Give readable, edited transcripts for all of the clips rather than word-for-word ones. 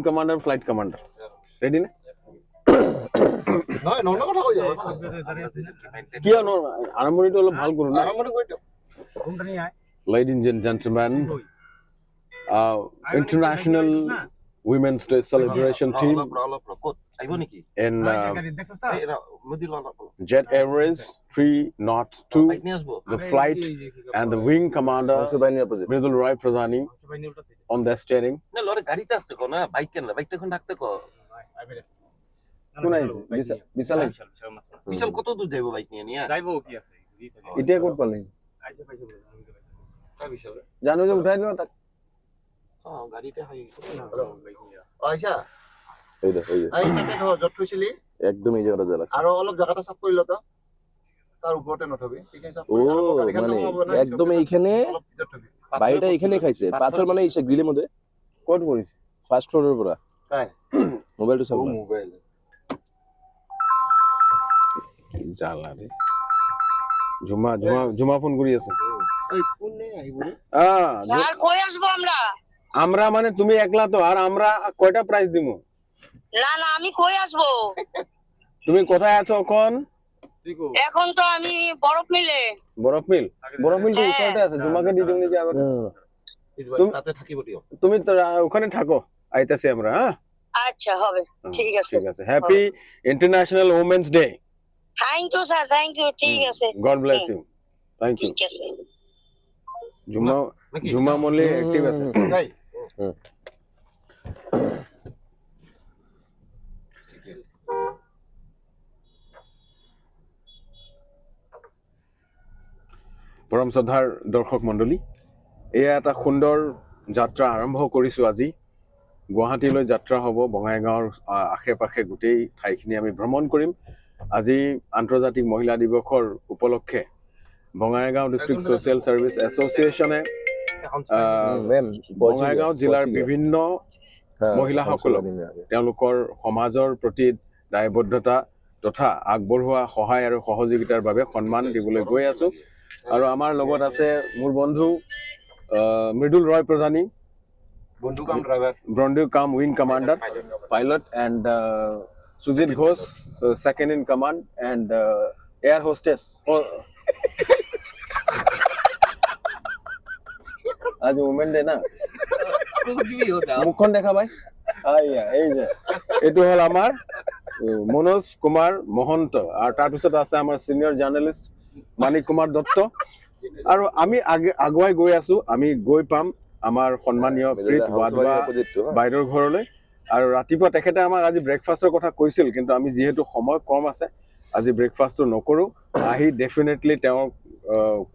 Commander flight commander ready না কি আৰম্ভণিটো অলপ ভাল কৰোঁ না Ladies and gentlemen, international Women's Day celebration team in Jet Airways 302, the flight and the wing commander Mridul Roy Pradhani on the steering. বিশাল কত দূর যাইবো বাইক নিয়ে যাইবো কি আছে এটা কোট পালে জানো যে উঠাই দিও তাক গাড়িতে হাই আইছা এই দেখো এই তাতে যত থৈছিলি একদম এই জায়গাটা জ্বালা আৰু অলপ জায়গাটা সাফ কৰিল তো তাৰ ওপৰতে নথবি ঠিক আছে ও মানে একদম এইখানে বাইটা এইখানে খাইছে পাথর মানে এই গ্রিলের মধ্যে কোট করিছে ফার্স্ট ফ্লোরের পুরা কাই মোবাইলটো চাও মোবাইল জ্বালা রে জুমা ফোন কৰি আছে এই কোনে আহিব স্যার কই আসবো আমরা আমরা মানে তুমি একলা তো আর আমরা কয়টা প্রাইস দিমু না না আমি কই আসবো তুমি কোথায় আছো এখন এখন তো আমি বরফ মিলে বরফ মিল তো ওখানে আছে জুমাকে দি দিও নাকি আবার তাতে থাকিব দিও তুমি তো ওখানে থাকো আইতাছি আমরা হ্যাঁ আচ্ছা হবে ঠিক আছে happy international women's day thank you sir thank you ঠিক আছে god bless you thank you ঠিক আছে জুমা মল্লি অ্যাক্টিভ আছে তাই পৰম শ্ৰদ্ধাৰ দৰ্শক মণ্ডলী এয়া এটা সুন্দৰ যাত্ৰা আৰম্ভ কৰিছোঁ আজি গুৱাহাটীলৈ যাত্ৰা হ'ব বঙাইগাঁৱৰ আশে পাশে গোটেই ঠাইখিনি আমি ভ্ৰমণ কৰিম আজি আন্তৰ্জাতিক মহিলা দিৱসৰ উপলক্ষে বঙাইগাঁও ডিষ্ট্ৰিক্ট ছ'চিয়েল ছাৰ্ভিচ এছ'চিয়েশ্যনে বঙাইগাঁও জিলাৰ বিভিন্ন মহিলাসকলক তেওঁলোকৰ সমাজৰ প্ৰতি দায়বদ্ধতা তথা আগবঢ়োৱা সহায় আৰু সহযোগিতাৰ বাবে সন্মান দিবলৈ গৈ আছোঁ আৰু আমাৰ লগত আছে মোৰ বন্ধু মৃদুল ৰয় প্ৰধানী বন্ধু কাম wing commander pilot and Sujit Ghosh second in command and air hostess आज वुमेन डे ना মুখখন দেখা পাই আইয়া এই যে এটো হল আমাৰ মনোজ কুমাৰ মহন্ত আৰু তাৰ পিছত আছে আমাৰ সিনিয়ৰ জাৰ্নালিষ্ট মানিক কুমাৰ দত্ত আৰু আমি আগুৱাই গৈ আছো আমি গৈ পাম আমাৰ সন্মানীয় প্ৰীত ৱাদৱা বাইদেউৰ ঘৰলৈ আৰু ৰাতিপুৱা তেখেতে আমাক আজি ব্ৰেকফাষ্টৰ কথা কৈছিল কিন্তু আমি যেহেতু সময় কম আছে আজি ব্ৰেকফাষ্টটো নকৰো আহি ডেফিনেটলি তেওঁ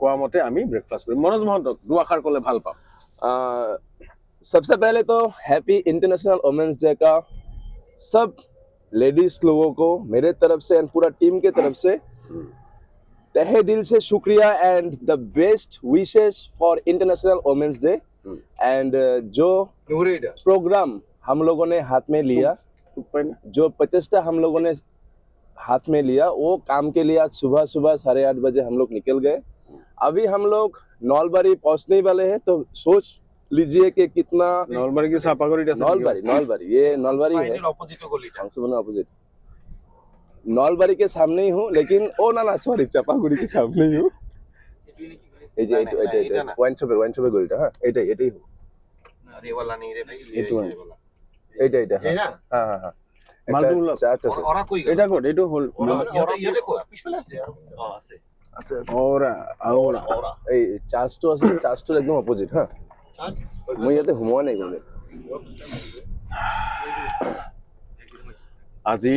কোৱা মতে আমি ব্ৰেকফাষ্ট কৰিম মনোজ মহন্ত দুআষাৰ ক'লে ভাল পাম सबसे पहले तो हैप्पी इंटरनेशनल वुमेन्स डे का सब लेडीज लोगों को मेरे तरफ से एंड पूरा टीम के तरफ से तहे दिल से शुक्रिया and the best wishes for international women's day and जो प्रोग्राम हम लोगों ने हाथ में लिया जो 50टा हम लोगों ने हाथ में लिया वो काम के लिए आज सुबह 8:30 बजे हम लोग निकल गए अभी हम लोग नौलबारी पहुंचने वाले हैं तो सोच लीजिए कि कितना नौलबारी की सापागुड़ी नौलबारी ये नौलबारी है अपोजिट नौलबारी के सामने ही हूँ लेकिन ओ ना सॉरी चापागुड़ी के सामने ही हूँ এই যে এটা ওয়াইন শপের গলিটা হ্যাঁ এটাই হো আরে वाला नहीं রে ভাই এটা হ্যাঁ মালগুলো চার্চ আছে ওরা কই এটা কোড এটা হল এটা কই পিছলে আছে আছে ওরা এই চার্চটো আছে চার্চটোর একদম অপোজিট হ্যাঁ মই ইয়াতে সোমোৱা নাই গলে আজি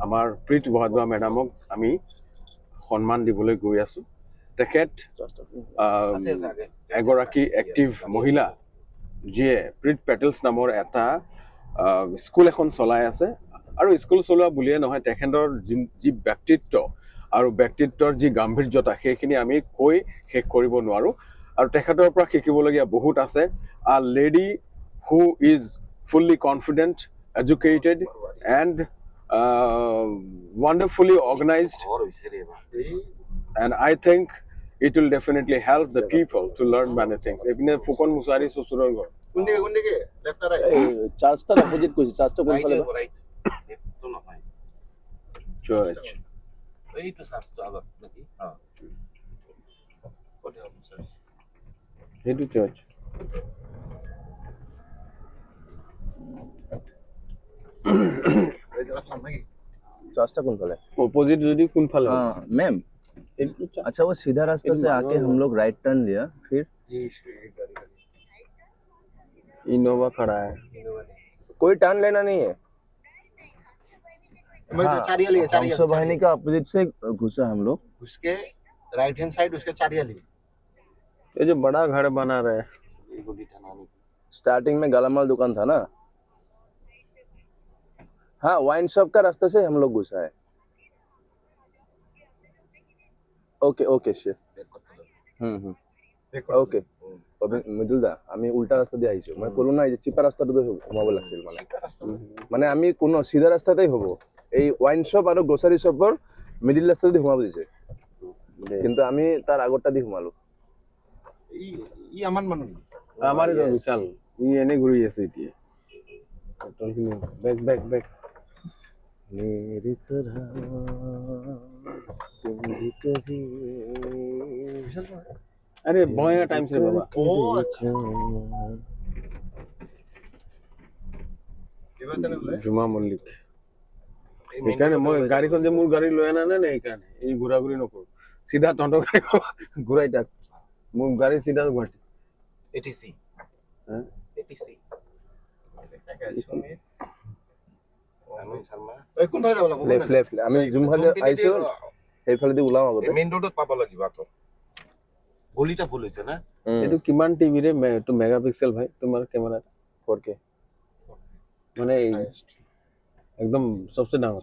আমাৰ প্ৰীত ৱাদৱা মেডামক আমি সন্মান দিবলৈ গৈ আছো তেখেত এগৰাকী এক্টিভ মহিলা যিয়ে প্ৰীত পেটেলছ নামৰ এটা স্কুল এখন চলাই আছে আৰু স্কুল চলোৱা বুলিয়ে নহয় তেখেতৰ যি ব্যক্তিত্ব আৰু ব্যক্তিত্বৰ যি গাম্ভীৰ্যতা সেইখিনি আমি কৈ শেষ কৰিব নোৱাৰো আৰু তেখেতৰ পৰা শিকিবলগীয়া বহুত আছে আ lady who is fully confident educated and wonderfully organized and I think it will definitely help the people to learn many things. Epine Fukon Musari Susuror কোন দিকে লেফট না রাইট এই চার্চটার অপোজিট কইছি, চার্চটা কোন ফালে? রাইট তো না হয় চার্চ এই তো শাস্ত্র আবার নাকি হ্যাঁ কোথায় আছে এইটো চার্চ এই যে রাখলাম নাকি চার্চটা কোন ফালে? অপোজিট যদি কোন ফালে হবে? हाँ मैम, এইটো চার্চ। अच्छा वो सीधा रास्ता से आके हम लोग राइट टर्न लिया, फिर এই গাড়ি इनोवा खड़ा है कोई टर्न लेना नहीं है। मैं तो चारियाली है हंसो वाहिनी का अपोजिट से घुसा हम लोग। उसके राइट हैंड साइड उसके चारियाली ये जो बड़ा घर बना रहे हैं এই গলিটা নানি स्टार्टिंग में गालामाल दुकान था ना, हाँ वाइन शॉप का रास्ते से हम लोग घुसा है। Okay okay sure. বের করতে হবে হুম देखो ওকে। মৃদুল দা, আমি উল্টা রাস্তা দিয়ে আইছো, মানে কলো না এই যে চিপা রাস্তাটো ঘুমাব লাগছিল, মানে আমি কোনো সিধা রাস্তাতেই হব, এই ওয়াইন শপ আৰু গ্ৰোসাৰি শপৰ মিডিল ৰাস্তা দিয়ে ঘুমাব দিছে, কিন্তু আমি তাৰ আগৰটা দি ঘুমালো। ই আমান মানুহ আমার এটা বিশাল ই এনে ঘুরি আছে এতিয়া টলখিনি ব্যাক ব্যাক ব্যাক मेरी तरह तुम भी कभी আরে বয়া টাইম से বাবা এবার তেনে বলে জুমা মল্লিক এখানে মই গাড়ীখন যে মোৰ গাড়ী লৈ আনা নাই এইখানে এই ঘূৰা-ঘূৰি নকৰো সিধা টন্টো গাড়ী ঘূৰাই তাক মোৰ গাড়ী সিধা গুৱাহাটী এটিসি হ্যাঁ এটিসি আমি শর্মা ওই কোন ধরে যাব লেফট লেফট আমি জুমহালে আইছো, সেইফালে দি ওলাম আগতে। মেইন ৰোডত পাব লাগিব আকৌ গলিটা ফুল হৈছে না এইটো কিমান টিভি ৰে এইটো মেগাপিক্সেল ভাই তোমাৰ কেমেৰা 4K মানে एकदम सबसे डाउन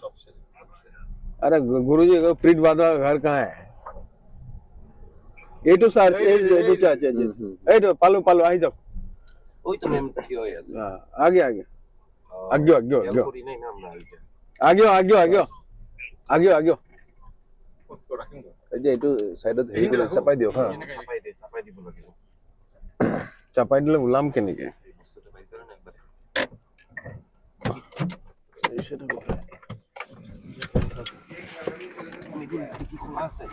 अरे गुरुजी का प्रीत वादा घर कहाँ है ये तो सर ये तो चाचा जी ये तो पालो पालो आई जाओ ওই তো মেম থিয় হৈ আছে हाँ आगे आगे आगे आगे आगे করি নাই না আমরা ওইটা आगे आगे आगे आगे आगे রাখিম এই যে এইটো সাইডত হেৰি কৰি চাপাই দিও। হ্যাঁ চাপাই দিব লাগিব চাপাই দিলে ওলাম কেনেকে এই বস্তুটা বাইর করেন একবারে আমি কি খোলা আছে